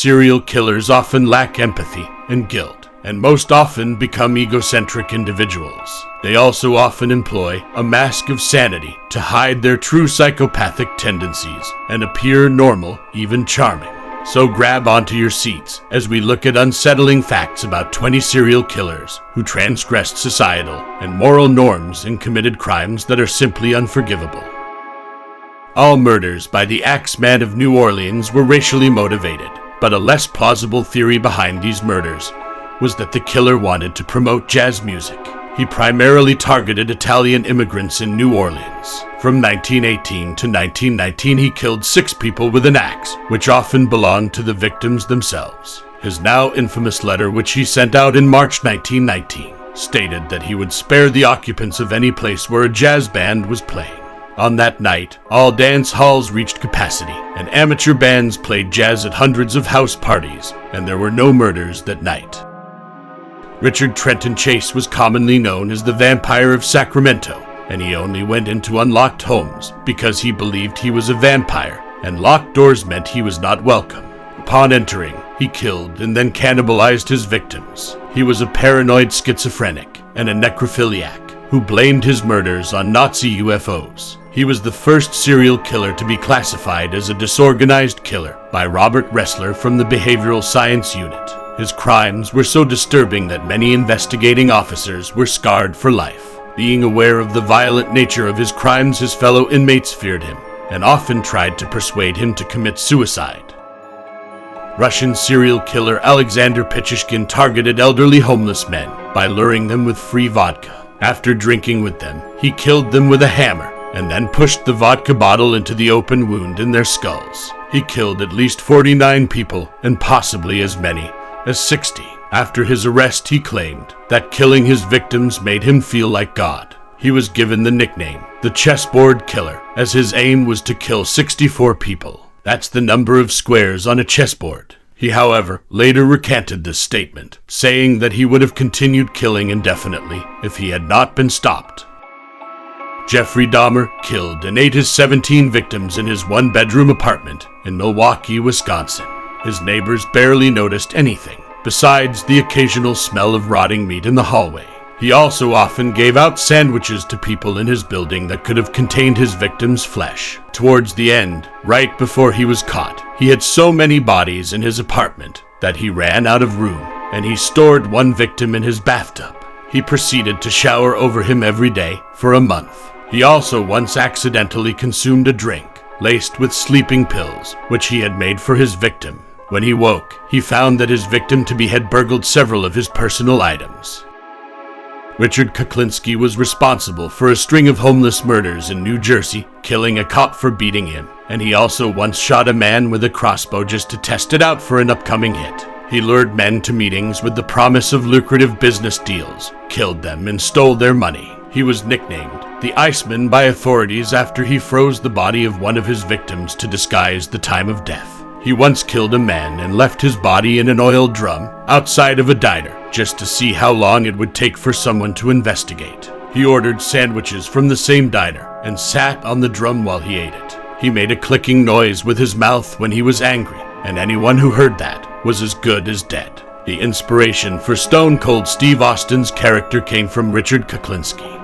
serial killers often lack empathy and guilt, and most often become egocentric individuals. They also often employ a mask of sanity to hide their true psychopathic tendencies and appear normal, even charming. So grab onto your seats as we look at unsettling facts about 20 serial killers who transgressed societal and moral norms and committed crimes that are simply unforgivable. All murders by the AXEMAN of New Orleans were racially motivated, but a less plausible theory behind these murders was that the killer wanted to promote jazz music. He primarily targeted Italian immigrants in New Orleans. From 1918 to 1919, he killed 6 people with an axe, which often belonged to the victims themselves. His now infamous letter, which he sent out in March 1919, stated that he would spare the occupants of any place where a jazz band was playing. On that night, all dance halls reached capacity, and amateur bands played jazz at hundreds of house parties, and there were no murders that night. Richard Trenton Chase was commonly known as the Vampire of Sacramento, and he only went into unlocked homes because he believed he was a vampire, and locked doors meant he was not welcome. Upon entering, he killed and then cannibalized his victims. He was a paranoid schizophrenic and a necrophiliac who blamed his murders on Nazi UFOs. He was the first serial killer to be classified as a disorganized killer by Robert Ressler from the Behavioral Science Unit. His crimes were so disturbing that many investigating officers were scarred for life. Being aware of the violent nature of his crimes, his fellow inmates feared him and often tried to persuade him to commit suicide. Russian serial killer Alexander Pichushkin targeted elderly homeless men by luring them with free vodka. After drinking with them, he killed them with a hammer and then pushed the vodka bottle into the open wound in their skulls. He killed at least 49 people and possibly as many as 60. After his arrest, he claimed that killing his victims made him feel like God. He was given the nickname the Chessboard Killer, as his aim was to kill 64 people. That's the number of squares on a chessboard. He, however, later recanted this statement, saying that he would have continued killing indefinitely if he had not been stopped. Jeffrey Dahmer killed and ate his 17 victims in his one-bedroom apartment in Milwaukee, Wisconsin. His neighbors barely noticed anything, besides the occasional smell of rotting meat in the hallway. He also often gave out sandwiches to people in his building that could have contained his victims' flesh. Towards the end, right before he was caught, he had so many bodies in his apartment that he ran out of room, and he stored one victim in his bathtub. He proceeded to shower over him every day for a month. He also once accidentally consumed a drink laced with sleeping pills, which he had made for his victim. When he woke, he found that his victim-to-be had burgled several of his personal items. Richard Kuklinski was responsible for a string of homeless murders in New Jersey, killing a cop for beating him, and he also once shot a man with a crossbow just to test it out for an upcoming hit. He lured men to meetings with the promise of lucrative business deals, killed them, and stole their money. He was nicknamed the ICEMAN by authorities after he froze the body of one of his victims to disguise the time of death. He once killed a man and left his body in an oil drum outside of a diner just to see how long it would take for someone to investigate. He ordered sandwiches from the same diner and sat on the drum while he ate it. He made a clicking noise with his mouth when he was angry, and anyone who heard that was as good as dead. The inspiration for Stone Cold Steve Austin's character came from Richard Kuklinski.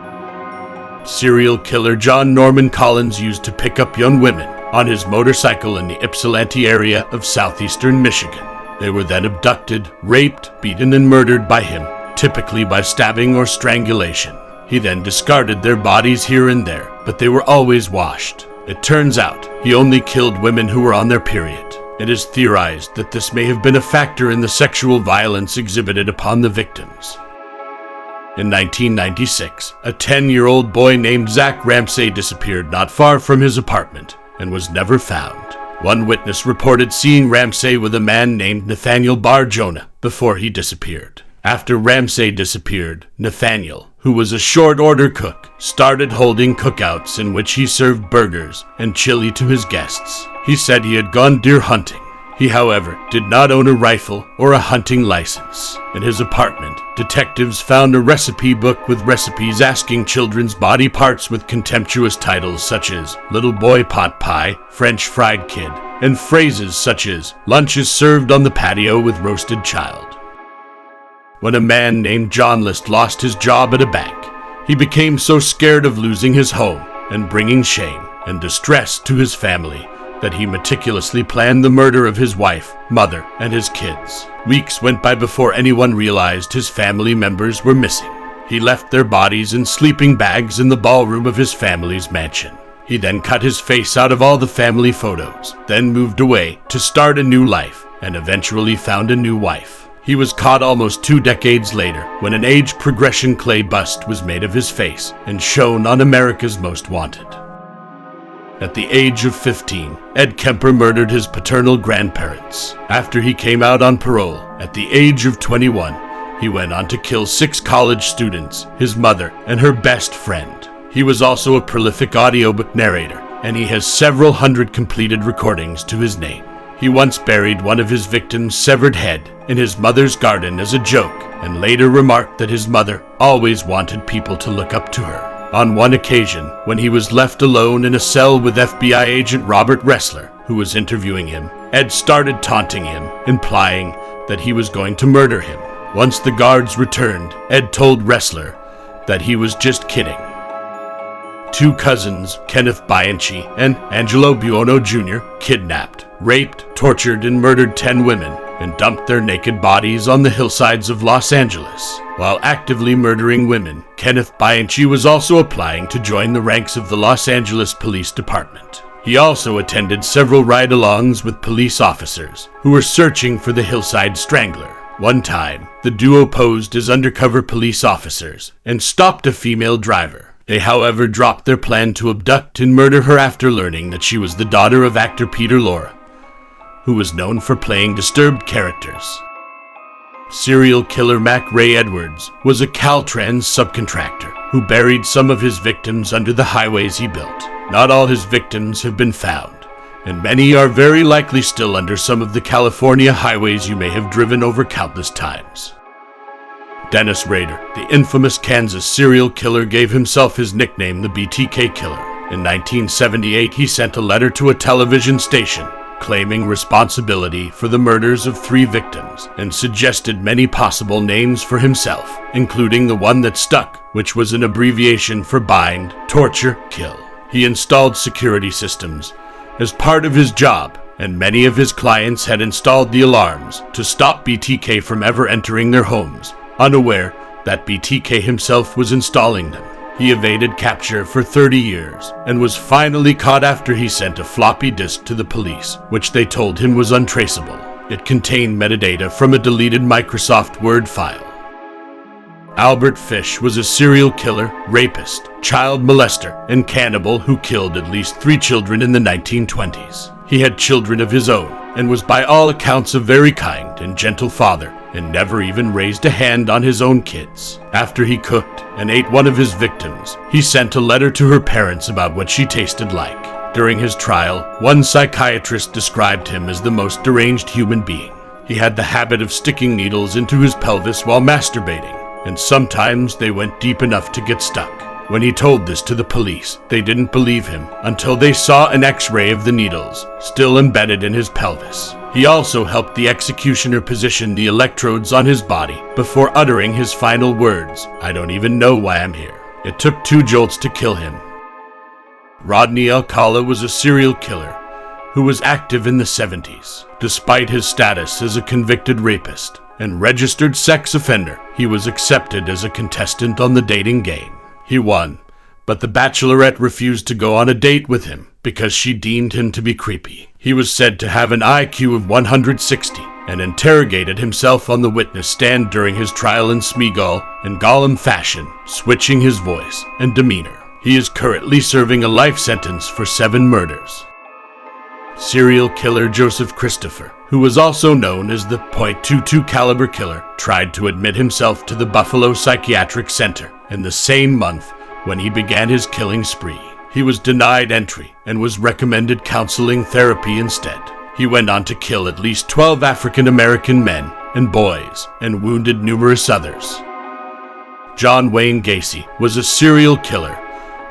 Serial killer John Norman Collins used to pick up young women on his motorcycle in the YPSILANTI area of southeastern Michigan. They were then abducted, raped, beaten, and murdered by him, typically by stabbing or strangulation. He then discarded their bodies here and there, but they were always washed. It turns out he only killed women who were on their period. It is theorized that this may have been a factor in the sexual violence exhibited upon the victims. In 1996, a 10-year-old boy named Zach Ramsey disappeared not far from his apartment and was never found. One witness reported seeing Ramsey with a man named Nathaniel Bar Jonah before he disappeared. After Ramsey disappeared, Nathaniel, who was a short-order cook, started holding cookouts in which he served burgers and chili to his guests. He said he had gone deer hunting. He, however, did not own a rifle or a hunting license. In his apartment, detectives found a recipe book with recipes asking children's body parts with contemptuous titles such as Little Boy Pot Pie, French Fried Kid, and phrases such as, "Lunch is served on the patio with roasted child." When a man named John List lost his job at a bank, he became so scared of losing his home and bringing shame and distress to his family that he meticulously planned the murder of his wife, mother, and his kids. Weeks went by before anyone realized his family members were missing. He left their bodies in sleeping bags in the ballroom of his family's mansion. He then cut his face out of all the family photos, then moved away to start a new life, and eventually found a new wife. He was caught almost 2 decades later when an age progression clay bust was made of his face and shown on America's Most Wanted. At the age of 15, Ed Kemper murdered his paternal grandparents. After he came out on parole, at the age of 21, he went on to kill 6 college students, his mother, and her best friend. He was also a prolific audiobook narrator, and he has several hundred completed recordings to his name. He once buried one of his victims' severed head in his mother's garden as a joke, and later remarked that his mother always wanted people to look up to her. On one occasion, when he was left alone in a cell with FBI agent Robert Ressler, who was interviewing him, Ed started taunting him, implying that he was going to murder him. Once the guards returned, Ed told Ressler that he was just kidding. 2 cousins, Kenneth Bianchi and Angelo Buono Jr., kidnapped, raped, tortured, and murdered 10 women and dumped their naked bodies on the hillsides of Los Angeles. While actively murdering women, Kenneth Bianchi was also applying to join the ranks of the Los Angeles Police Department. He also attended several ride-alongs with police officers who were searching for the Hillside Strangler. One time, the duo posed as undercover police officers and stopped a female driver. They, however, dropped their plan to abduct and murder her after learning that she was the daughter of actor Peter Lorre, who was known for playing disturbed characters. Serial killer Mac Ray Edwards was a Caltrans subcontractor who buried some of his victims under the highways he built. Not all his victims have been found, and many are very likely still under some of the California highways you may have driven over countless times. Dennis Rader, the infamous Kansas serial killer, gave himself his nickname, the BTK Killer. In 1978, he sent a letter to a television station claiming responsibility for the murders of 3 victims and suggested many possible names for himself, including the one that stuck, which was an abbreviation for bind, torture, kill. He installed security systems as part of his job, and many of his clients had installed the alarms to stop BTK from ever entering their homes, unaware that BTK himself was installing them. He evaded capture for 30 years and was finally caught after he sent a floppy disk to the police, which they told him was untraceable. It contained metadata from a deleted Microsoft Word file. Albert Fish was a serial killer, rapist, child molester, and cannibal who killed at least 3 children in the 1920s. He had children of his own and was by all accounts a very kind and gentle father, and never even raised a hand on his own kids. After he cooked and ate one of his victims, he sent a letter to her parents about what she tasted like. During his trial, one psychiatrist described him as the most deranged human being. He had the habit of sticking needles into his pelvis while masturbating, and sometimes they went deep enough to get stuck. When he told this to the police, they didn't believe him until they saw an X-ray of the needles still embedded in his pelvis. He also helped the executioner position the electrodes on his body before uttering his final words, "I don't even know why I'm here." It took 2 jolts to kill him. Rodney Alcala was a serial killer who was active in the 70s. Despite his status as a convicted rapist and registered sex offender, he was accepted as a contestant on the dating game. He won, but the Bachelorette refused to go on a date with him because she deemed him to be creepy. He was said to have an IQ of 160 and interrogated himself on the witness stand during his trial in Smeagol and Gollum fashion, switching his voice and demeanor. He is currently serving a life sentence for 7 murders. Serial killer Joseph Christopher, who was also known as the .22 caliber killer, tried to admit himself to the Buffalo Psychiatric Center in the same month when he began his killing spree. He was denied entry and was recommended counseling therapy instead. He went on to kill at least 12 African American men and boys and wounded numerous others. John Wayne Gacy was a serial killer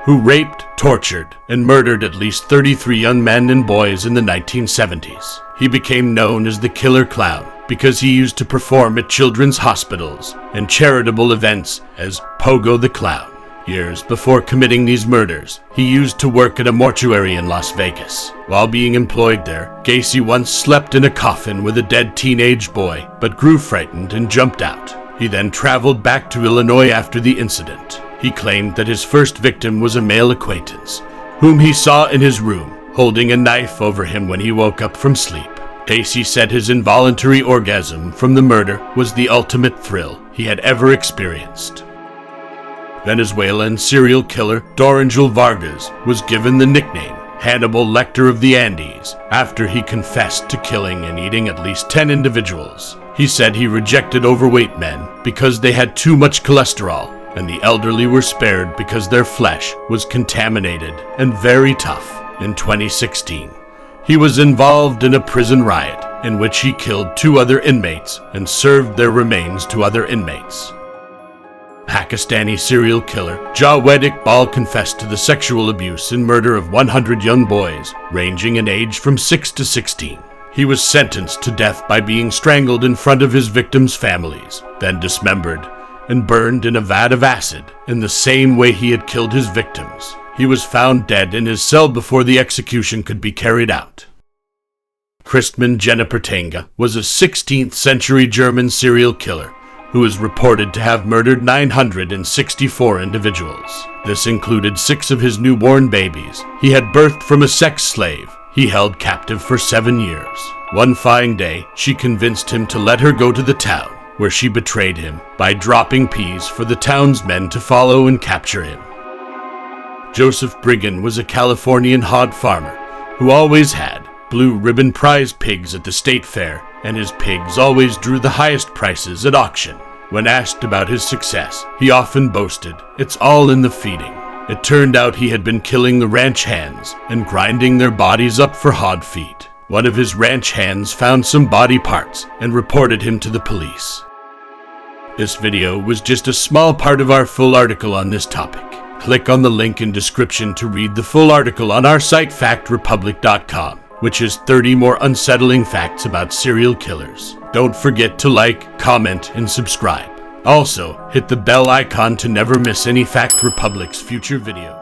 who raped, tortured, and murdered at least 33 young men and boys in the 1970s. He became known as the Killer Clown because he used to perform at children's hospitals and charitable events as Pogo the Clown. Years before committing these murders, he used to work at a mortuary in Las Vegas. While being employed there, Gacy once slept in a coffin with a dead teenage boy, but grew frightened and jumped out. He then traveled back to Illinois after the incident. He claimed that his first victim was a male acquaintance, whom he saw in his room, holding a knife over him when he woke up from sleep. Gacy said his involuntary orgasm from the murder was the ultimate thrill he had ever experienced. Venezuelan serial killer Dorangel Vargas was given the nickname Hannibal Lecter of the Andes after he confessed to killing and eating at least 10 individuals. He said he rejected overweight men because they had too much cholesterol, and the elderly were spared because their flesh was contaminated and very tough. In 2016, he was involved in a prison riot in which he killed 2 other inmates and served their remains to other inmates. Pakistani serial killer JAVED IQBAL confessed to the sexual abuse and murder of 100 young boys, ranging in age from 6 to 16. He was sentenced to death by being strangled in front of his victims' families, then dismembered and burned in a vat of acid in the same way he had killed his victims. He was found dead in his cell before the execution could be carried out. CHRISTMAN GENIPPERTEINGA was a 16th century German serial killer who is reported to have murdered 964 individuals. This included 6 of his newborn babies he had birthed from a sex slave he held captive for 7 years. One fine day, she convinced him to let her go to the town, where she betrayed him by dropping peas for the townsmen to follow and capture him. Joseph BRIGGEN was a Californian hog farmer who always had blue ribbon prize pigs at the state fair, and his pigs always drew the highest prices at auction. When asked about his success, he often boasted, "It's all in the feeding." It turned out he had been killing the ranch hands and grinding their bodies up for hog feed. One of his ranch hands found some body parts and reported him to the police. This video was just a small part of our full article on this topic. Click on the link in description to read the full article on our site factrepublic.com, which has 30 more unsettling facts about serial killers. Don't forget to like, comment, and subscribe. Also, hit the bell icon to never miss any Fact Republic's future videos.